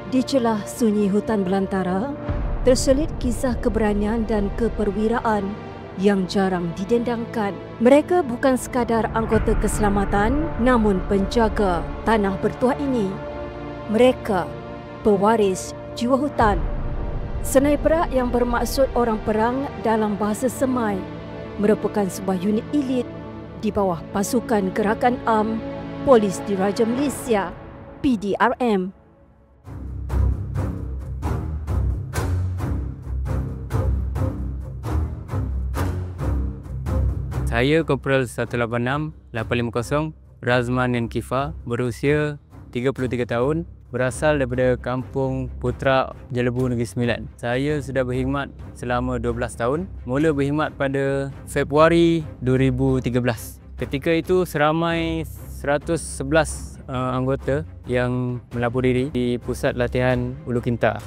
Di celah sunyi hutan belantara, terselit kisah keberanian dan keperwiraan yang jarang didendangkan. Mereka bukan sekadar anggota keselamatan, namun penjaga tanah bertuah ini. Mereka pewaris jiwa hutan. Senai Perak yang bermaksud orang perang dalam bahasa semai merupakan sebuah unit elit di bawah pasukan Gerakan Am Polis Diraja Malaysia, PDRM. Saya Korporal 186 850 Razman Yankifa, berusia 33 tahun, berasal daripada Kampung Putra, Jelebu, Negeri Sembilan. Saya sudah berkhidmat selama 12 tahun. Mula berkhidmat pada Februari 2013. Ketika itu seramai 111 anggota yang melapor diri di Pusat Latihan Ulu Kinta.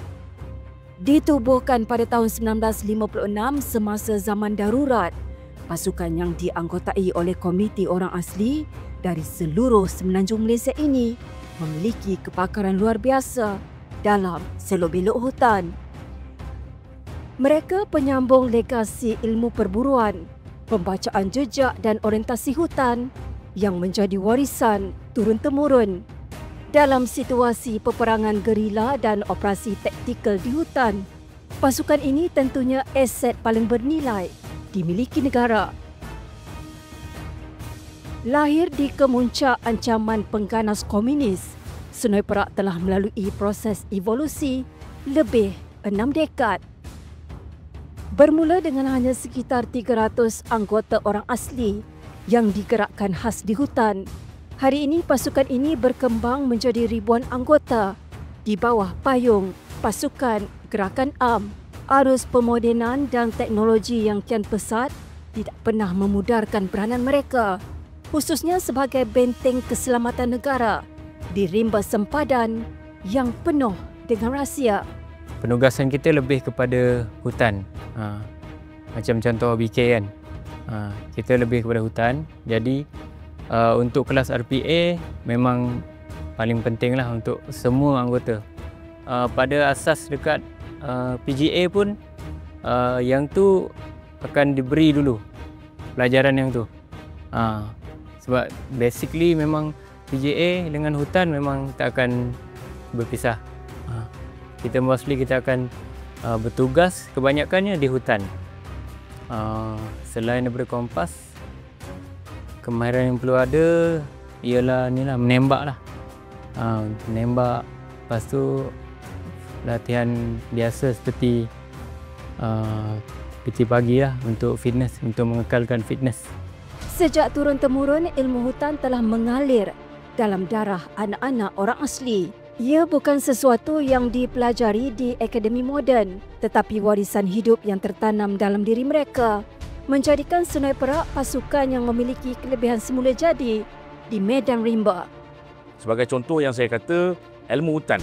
Ditubuhkan pada tahun 1956 semasa zaman darurat. Pasukan yang dianggotai oleh komiti orang asli dari seluruh semenanjung Malaysia ini memiliki kepakaran luar biasa dalam selok-belok hutan. Mereka penyambung legasi ilmu perburuan, pembacaan jejak dan orientasi hutan yang menjadi warisan turun-temurun. Dalam situasi peperangan gerila dan operasi taktikal di hutan, pasukan ini tentunya aset paling bernilai dimiliki negara. Lahir di kemuncak ancaman pengganas komunis, Senai Perak telah melalui proses evolusi lebih 6 dekad. Bermula dengan hanya sekitar 300 anggota orang asli yang digerakkan khas di hutan, hari ini pasukan ini berkembang menjadi ribuan anggota di bawah payung pasukan Gerakan Am. Arus pemodenan dan teknologi yang kian pesat tidak pernah memudarkan peranan mereka, khususnya sebagai benteng keselamatan negara di rimba sempadan yang penuh dengan rahsia. Penugasan kita lebih kepada hutan. Macam contoh BK kan. Kita lebih kepada hutan. Jadi untuk kelas RPA memang paling pentinglah untuk semua anggota. Pada asas dekat PGA pun yang tu akan diberi dulu pelajaran yang tu. Sebab basically memang PGA dengan hutan memang tak akan berpisah. Kita mostly kita akan bertugas kebanyakannya di hutan. Selain daripada kompas, kemahiran yang perlu ada ialah inilah menembak lah. Menembak, lepas tu latihan biasa seperti PT pagi lah untuk fitness, untuk mengekalkan fitness. Sejak turun-temurun, ilmu hutan telah mengalir dalam darah anak-anak orang asli. Ia bukan sesuatu yang dipelajari di akademi moden, tetapi warisan hidup yang tertanam dalam diri mereka, menjadikan Senai Perak pasukan yang memiliki kelebihan semula jadi di medan rimba. Sebagai contoh yang saya kata, ilmu hutan.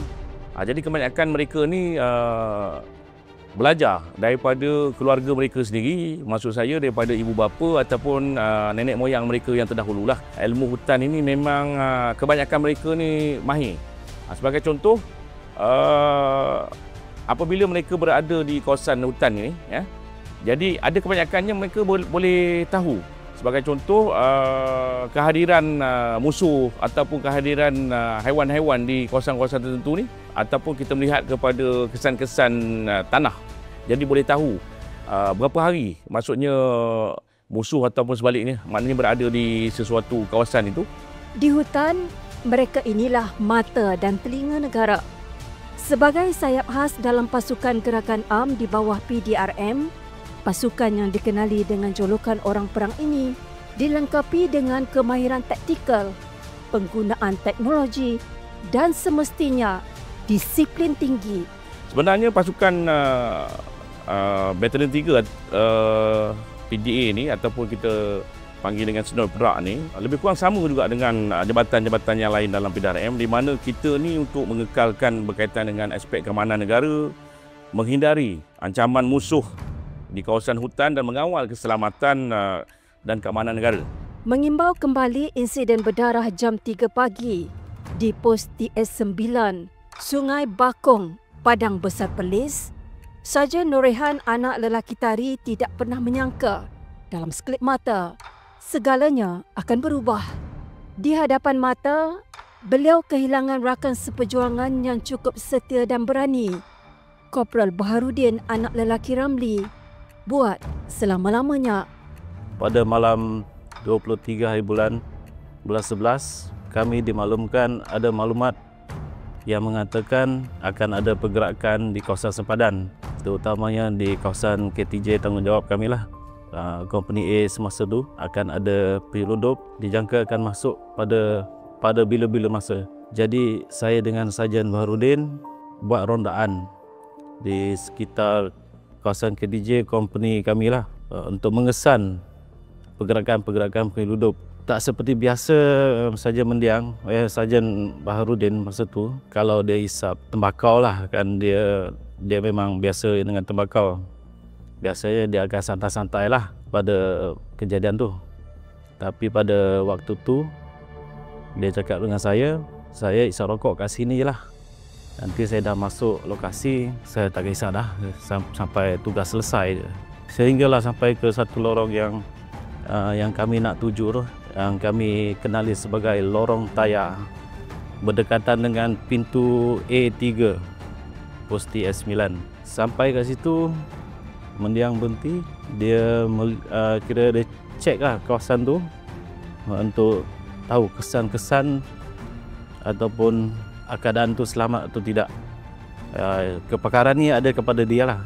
Jadi kebanyakan mereka ni belajar daripada keluarga mereka sendiri, maksud saya daripada ibu bapa ataupun nenek moyang mereka yang terdahululah. Ilmu hutan ini memang kebanyakan mereka ni mahir. Sebagai contoh, apabila mereka berada di kawasan hutan ini, ya, jadi ada kebanyakannya mereka boleh tahu. Sebagai contoh, kehadiran musuh ataupun kehadiran haiwan-haiwan di kawasan-kawasan tertentu ni, ataupun kita melihat kepada kesan-kesan tanah. Jadi boleh tahu berapa hari maksudnya musuh ataupun sebaliknya, maknanya berada di sesuatu kawasan itu. Di hutan, mereka inilah mata dan telinga negara. Sebagai sayap khas dalam pasukan Gerakan Am di bawah PDRM, pasukan yang dikenali dengan julukan orang perang ini dilengkapi dengan kemahiran taktikal, penggunaan teknologi dan semestinya disiplin tinggi. Sebenarnya pasukan Batalion 3 PDA ni ataupun kita panggil dengan Senai Perak ni lebih kurang sama juga dengan jabatan-jabatan yang lain dalam PDRM, di mana kita ni untuk mengekalkan berkaitan dengan aspek keamanan negara, menghindari ancaman musuh di kawasan hutan dan mengawal keselamatan dan keamanan negara. Mengimbau kembali insiden berdarah jam 3 pagi di pos TS9 Sungai Bakong, Padang Besar Perlis, Sarjan Norehan anak lelaki tari tidak pernah menyangka dalam sekelip mata segalanya akan berubah. Di hadapan mata, beliau kehilangan rakan seperjuangan yang cukup setia dan berani. Korporal Baharudin anak lelaki Ramli buat selama-lamanya. Pada malam 23 hari bulan 11, kami dimaklumkan ada maklumat yang mengatakan akan ada pergerakan di kawasan sempadan, terutamanya di kawasan KTJ tanggungjawab kami lah. Company A semasa tu akan ada penyelundup, dijangka akan masuk pada bila-bila masa. Jadi saya dengan Sarjan Baharudin buat rondaan di sekitar kawasan KTJ company kami lah untuk mengesan pergerakan-pergerakan penyelundup. Tak seperti biasa Sarjan mendiang, Sarjan Baharudin masa tu, kalau dia hisap tembakau lah kan, dia memang biasa dengan tembakau. Biasanya dia akan santai-santai lah pada kejadian tu. Tapi pada waktu tu dia cakap dengan saya isap rokok kat sini je lah. Nanti saya dah masuk lokasi, saya tak kisah dah sampai tugas selesai. Sehinggalah sampai ke satu lorong yang kami nak tuju tu, yang kami kenali sebagai lorong Taya, berdekatan dengan pintu A3 Posti S9. Sampai kat situ mendiang berhenti, dia kira dia cek lah kawasan tu untuk tahu kesan-kesan ataupun keadaan tu selamat atau tidak. Kepakaran ni ada kepada dia lah.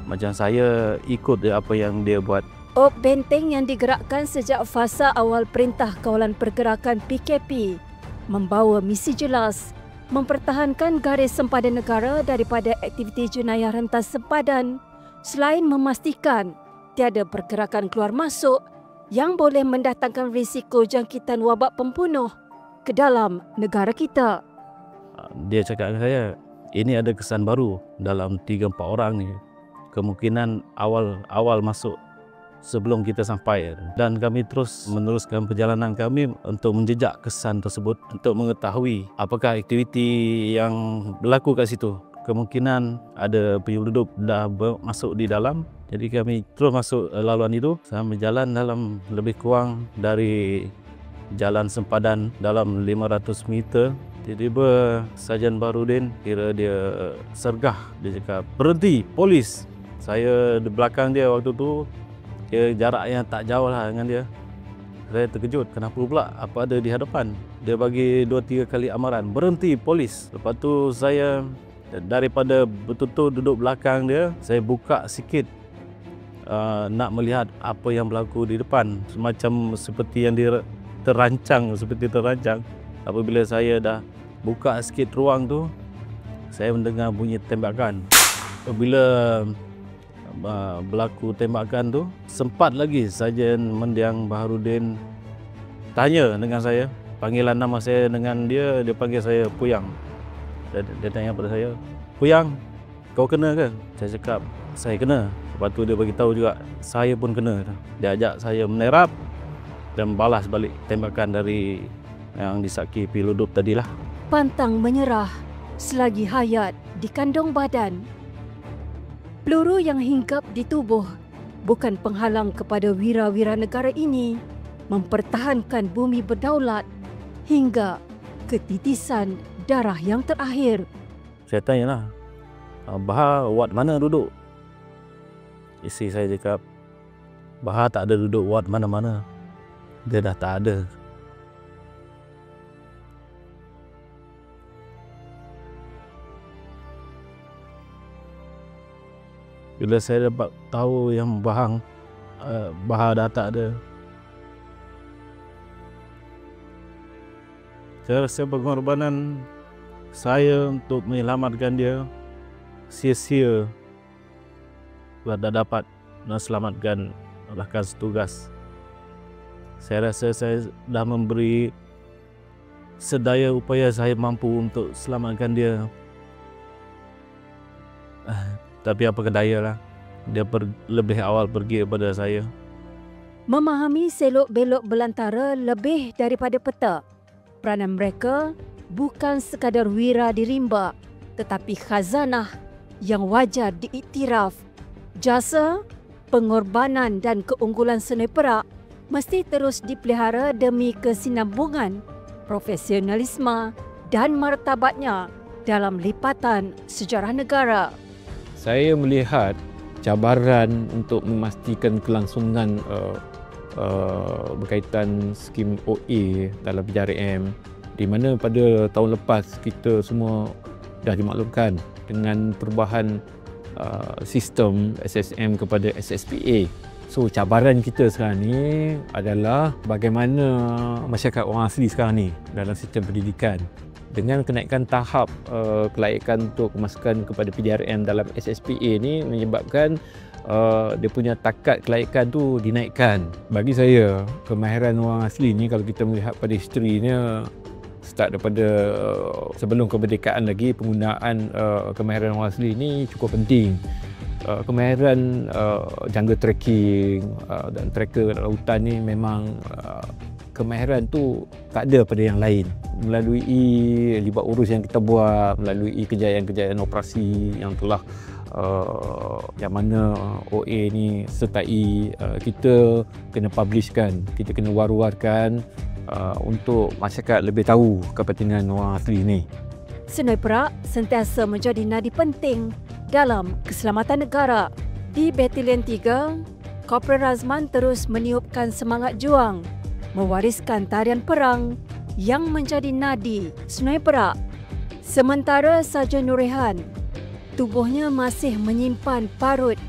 Macam saya ikut apa yang dia buat. Op benteng yang digerakkan sejak fasa awal Perintah Kawalan Pergerakan PKP membawa misi jelas mempertahankan garis sempadan negara daripada aktiviti jenayah rentas sempadan, selain memastikan tiada pergerakan keluar masuk yang boleh mendatangkan risiko jangkitan wabak pembunuh ke dalam negara kita. Dia cakap dengan saya, ini ada kesan baru dalam 3-4 orang ni. Kemungkinan awal masuk sebelum kita sampai, dan kami terus meneruskan perjalanan kami untuk menjejak kesan tersebut untuk mengetahui apakah aktiviti yang berlaku kat situ. Kemungkinan ada penyelundup dah masuk di dalam. Jadi kami terus masuk laluan itu sambil jalan dalam lebih kurang dari jalan sempadan dalam 500 meter. Tiba-tiba Sarjan Baharudin kira dia sergah, dia cakap, "Berhenti, polis!" Saya di belakang dia waktu tu, dia jarak yang tak jauh lah dengan dia. Saya terkejut, kenapa pula, apa ada di hadapan? Dia bagi 2-3 kali amaran, "Berhenti, polis!" Lepas tu saya daripada betul-betul duduk belakang dia, saya buka sikit nak melihat apa yang berlaku di depan, semacam seperti yang dia terancang. Apabila saya dah buka sikit ruang tu, saya mendengar bunyi tembakan. Apabila berlaku tembakan tu, sempat lagi Sarjan Mendiang Baharudin tanya dengan saya, panggilan nama saya dengan dia panggil saya Puyang. Dia tanya pada saya, "Puyang, kau kena ke?" Saya cakap, "Saya kena." Lepas tu dia beritahu juga, saya pun kena. Dia ajak saya menerap dan balas balik tembakan dari yang disaki penyelundup tadilah. Pantang menyerah selagi hayat di kandung badan. Peluru yang hinggap di tubuh bukan penghalang kepada wira-wira negara ini mempertahankan bumi berdaulat hingga ketitisan darah yang terakhir. Saya tanyalah, "Bahar ward mana duduk?" Isteri saya cakap, "Bahar tak ada duduk ward mana-mana. Dia dah tak ada." Bila saya dapat tahu yang Bahar dah tak ada, saya rasa pengorbanan saya untuk menyelamatkan dia sia-sia. Tak dapat selamatkan rakan setugas. Saya rasa saya dah memberi sedaya upaya saya mampu untuk selamatkan dia. Tapi apa daya lah, dia lebih awal pergi daripada saya. Memahami selok-belok belantara lebih daripada peta. Peranan mereka bukan sekadar wira di rimba, tetapi khazanah yang wajar diiktiraf. Jasa, pengorbanan dan keunggulan Sungai Perak mesti terus dipelihara demi kesinambungan, profesionalisme dan martabatnya dalam lipatan sejarah negara. Saya melihat cabaran untuk memastikan kelangsungan berkaitan skim OA dalam PJRM, di mana pada tahun lepas kita semua dah dimaklumkan dengan perubahan sistem SSM kepada SSPA. So cabaran kita sekarang ni adalah bagaimana masyarakat orang asli sekarang ni dalam sistem pendidikan dengan kenaikan tahap kelayakan untuk kemasukan kepada PDRM dalam SSPA ni menyebabkan dia punya takat kelayakan tu dinaikkan. Bagi saya, kemahiran orang asli ni kalau kita melihat pada historinya, start daripada sebelum kemerdekaan lagi, penggunaan kemahiran orang asli ni cukup penting. Kemahiran jungle trekking dan tracker lautan ni memang kemahiran tu tak ada pada yang lain. Melalui libat urus yang kita buat, melalui kejayaan-kejayaan operasi yang telah yang mana OA ni sertai, kita kena publishkan, kita kena war-warkan untuk masyarakat lebih tahu kepentingan orang asli ni. Sungai Perak sentiasa menjadi nadi penting dalam keselamatan negara. Di Batalion 3, Korporal Razman terus meniupkan semangat juang, mewariskan tarian perang yang menjadi nadi Sungai Perak. Sementara Sarjan Nurihan, tubuhnya masih menyimpan parut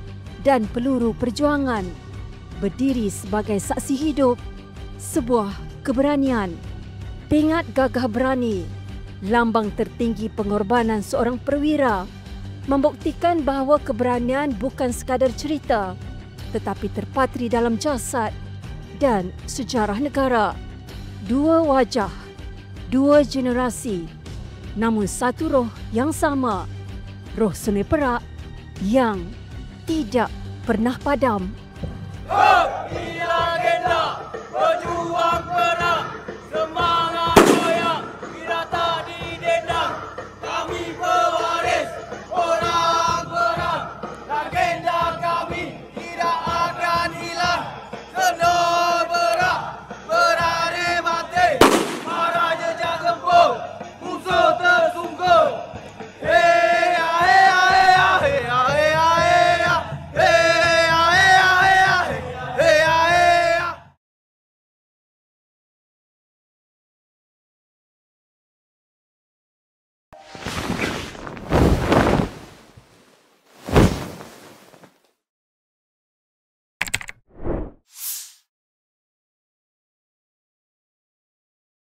dan peluru perjuangan, berdiri sebagai saksi hidup sebuah keberanian. Pingat gagah berani, lambang tertinggi pengorbanan seorang perwira, membuktikan bahawa keberanian bukan sekadar cerita tetapi terpatri dalam jasad dan sejarah negara. Dua wajah, dua generasi, namun satu roh yang sama, roh Sungai Perak yang tidak pernah padam. Hak Agenda!